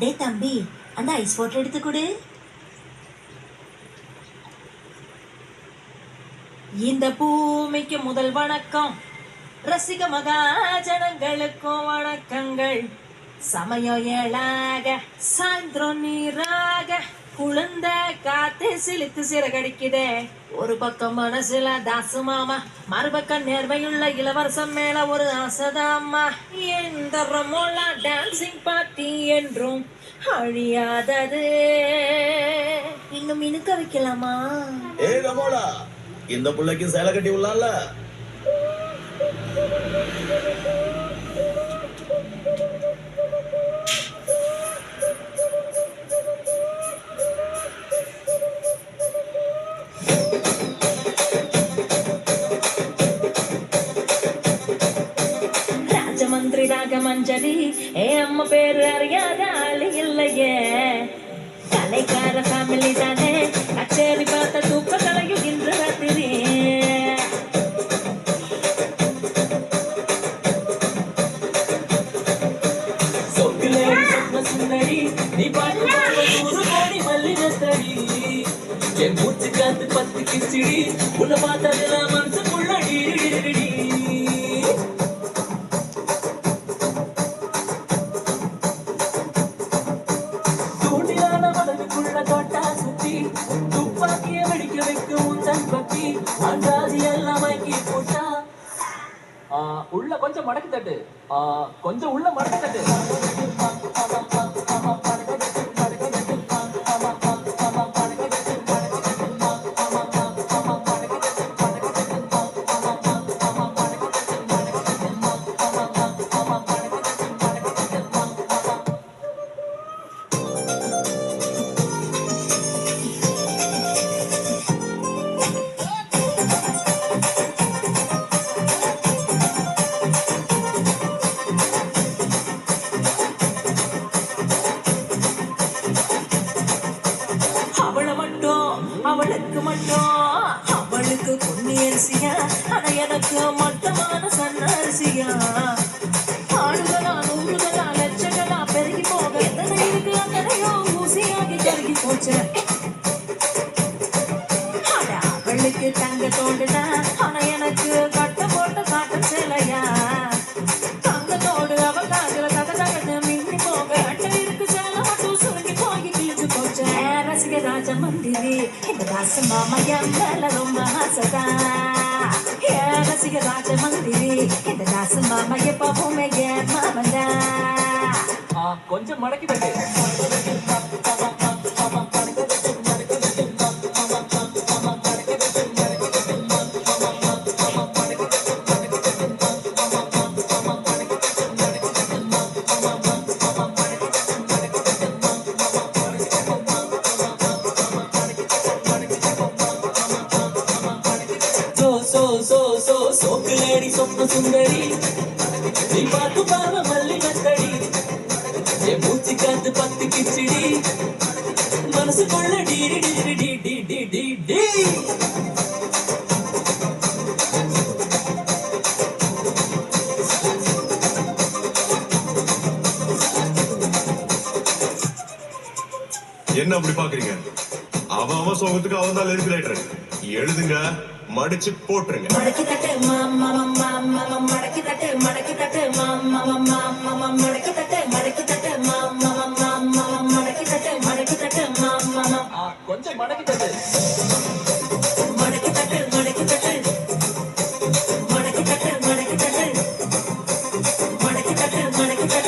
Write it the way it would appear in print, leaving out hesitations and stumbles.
டே தம்பி, அந்த ice water எடுத்து கொடு. இந்த பூமிக்கு முதல் வணக்கம், ரசிக மகாஜனங்களுக்கும் வணக்கங்கள். சமயம் ஏழாக, சாயந்திரம் நீராக, குளிர்ந்த காத்து சிலித்து சிறகடிக்குதே. ஒரு பக்கம் மனசுல தாசு மாமா, மறுபக்கம் நேர்மையுள்ள இளவரசம் மேல ஒரு ஆசைதாம்மா. எந்த ரமோலா டான்சிங் பார்ட்டி என்றும் அழியாதது. இன்னும் இனுக்க வைக்கலாமா? ஏ ரமோலா, இந்த புள்ளைக்கு சேலை கட்டி உள்ளால. ராஜமந்திரி ராகமஞ்சரி, அம்மா பேரு அறியாத ஆளு இல்லையே. கலைக்கார ஃபேமிலி தானே, கச்சேரி பார்த்த தூக்க கலையும் இன்று ராத்திரி. சுந்தரி, நீ பாட்டு பாட 100 கோடி மல்லிகத்தடி. என் மூச்சு காத்து 10 கிச்சிடி, உன்னை பார்த்ததுல மனசுக்குள்ள டிடி. தூண்டிலான மனதுக்குள்ள தோட்டா சுத்தி, துப்பாக்கிய வெடிக்க வைக்கும் தன் பத்தி, அன்றாதி எல்லாம் மைக்கி போட்டா. உள்ள கொஞ்சம் மடக்கு தட்டு, கொஞ்சம் உள்ள மடக்கு தட்டு. அவளுக்கு மட்டும், அவளுக்கு பொன்னி அரிசியா, ஆனா எனக்கு மட்டமான சன்ன அரிசியா. ஆடுகளா 100களா லட்சங்களா பெருகி போக, எத்தனை இருக்கு அத்தனையோ ஊசியாகி கருகி போச்சு. அவளுக்கு தங்க தோடுதான், ஆனா எனக்கு கட்ட போட்ட காட்டு சேலையா. தங்கத்தோடு அவள் காதுல தகதகன்னு மின்னி போக, அட்டை இருக்கு சேலை மட்டும் சுருங்கி போய் கிழிஞ்சு போச்சு. ரசிக ராஜ மந்திரி, இந்த தாசு மாமா என் மேல ரொம்ப ஆசைதா. ரசிக ராஜ மந்திரி, இந்த தாசு மாமா எப்பவுமே என் மாமந்தா. கொஞ்சம் மடக்கி தட்டு. சோக்குலேடி சொப்ன சுந்தரி, நீ பார்த்து பார்வ மல்லிகத்தடி. என் மூச்சு காத்து 10 கிச்சிடி, மனசுக்குள்ள DD DD DD DD tea. என்ன அப்படி பாக்குறீங்க? அவன் சோகத்துக்கு அவன் தான் லிரிக் எழுதுங்க, மடிச்சு போட்டுருங்க. மடக்கி தட்டு மாமா மாமா, மடக்கி தட்டு மடக்கி தட்டு மாமா மாமா, மடக்கி தட்டு மடக்கி தட்டு மாமா மாமா, மடக்கி தட்டு மடக்கி தட்டு மாமா. கொஞ்சம் மடக்கி தட்டு. மடக்கி தட்டு மடக்கி தட்டு, மடக்கி தட்டு மடக்கி தட்டு, மடக்கி தட்டு மடக்கி தட்டு.